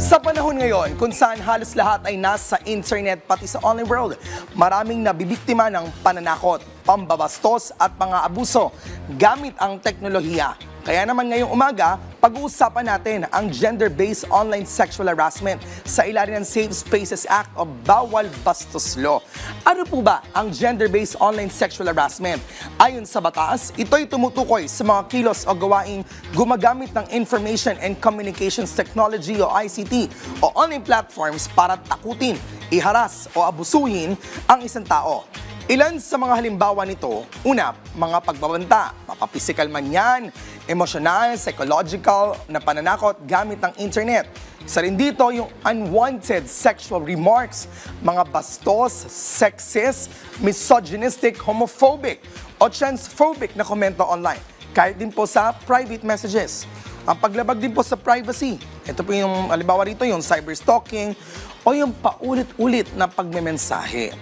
Sa panahon ngayon, kung saan halos lahat ay nasa internet pati sa online world, maraming nabibiktima ng pananakot, pambabastos at mga abuso gamit ang teknolohiya. Kaya naman ngayong umaga, pag-uusapan natin ang gender-based online sexual harassment sa ilalim ng Safe Spaces Act o Bawal Bastos Law. Ano po ba ang gender-based online sexual harassment? Ayon sa batas, ito'y tumutukoy sa mga kilos o gawaing gumagamit ng Information and Communications Technology o ICT o online platforms para takutin, iharas o abusuhin ang isang tao. Ilan sa mga halimbawa nito, una, mga pagbabanta, mapapisikal man yan, emosyonal, psychological na pananakot gamit ang internet. Isa rin dito yung unwanted sexual remarks, mga bastos, sexist, misogynistic, homophobic o transphobic na komento online. Kahit din po sa private messages. Ang paglabag din po sa privacy. Ito po yung halimbawa rito, yung cyberstalking o yung paulit-ulit na pagmemensahe.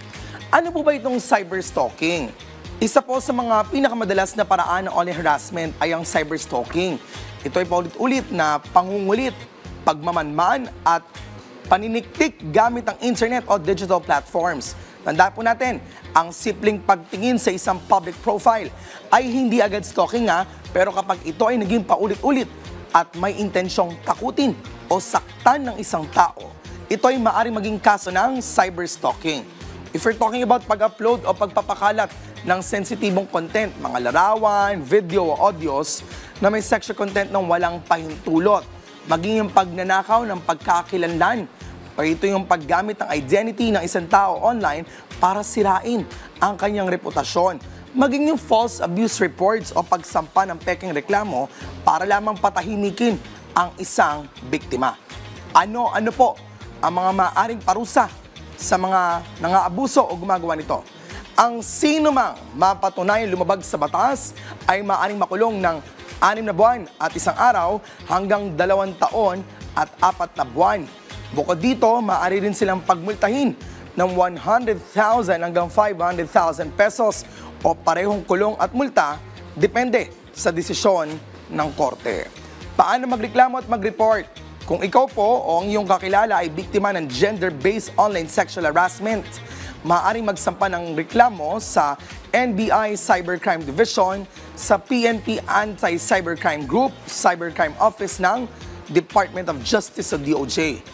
Ano po ba itong cyberstalking? Isa po sa mga pinakamadalas na paraan ng online harassment ay ang cyberstalking. Ito ay paulit-ulit na pangungulit, pagmamanman at paniniktik gamit ang internet o digital platforms. Tandaan po natin, ang simpleng pagtingin sa isang public profile ay hindi agad stalking pero kapag ito ay naging paulit-ulit at may intensyong takutin o saktan ng isang tao, ito ay maaaring maging kaso ng cyberstalking. If you're talking about pag-upload o pagpapakalat ng sensitibong content, mga larawan, video o audios na may sexual content ng walang pahintulot, maging yung pagnanakaw ng pagkakakilanlan, o ito yung paggamit ng identity ng isang tao online para sirain ang kanyang reputasyon, maging yung false abuse reports o pagsampa ng pekeng reklamo para lamang patahimikin ang isang biktima. Ano po ang mga maaaring parusa sa mga nangaabuso o gumagawa nito? Ang sino mang mapatunayang lumabag sa batas ay maaaring makulong ng 6 na buwan at 1 araw hanggang 2 taon at 4 na buwan. Bukod dito, maaari rin silang pagmultahin ng 100,000 hanggang 500,000 pesos o parehong kulong at multa, depende sa desisyon ng korte. Paano magreklamo at mag-report? Kung ikaw po o ang iyong kakilala ay biktima ng gender-based online sexual harassment, maaaring magsampa ng reklamo sa NBI Cybercrime Division, sa PNP Anti-Cybercrime Group, Cybercrime Office ng Department of Justice o DOJ.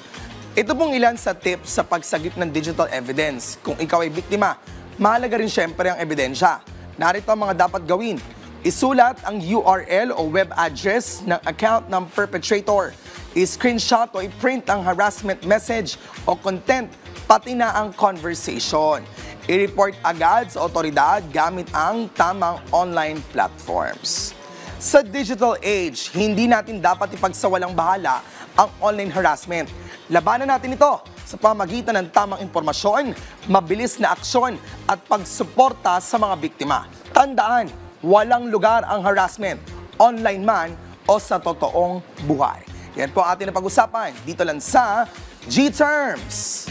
Ito pong ilan sa tips sa pagsagip ng digital evidence. Kung ikaw ay biktima, mahalaga rin syempre ang ebidensya. Narito ang mga dapat gawin. Isulat ang URL o web address ng account ng perpetrator. I-screenshot o i-print ang harassment message o content, pati na ang conversation. I-report agad sa otoridad gamit ang tamang online platforms. Sa digital age, hindi natin dapat ipagsawalang bahala ang online harassment. Labanan natin ito sa pamagitan ng tamang impormasyon, mabilis na aksyon at pagsuporta sa mga biktima. Tandaan, walang lugar ang harassment, online man o sa totoong buhay. Yan po ating napag-usapan dito lang sa G-Terms.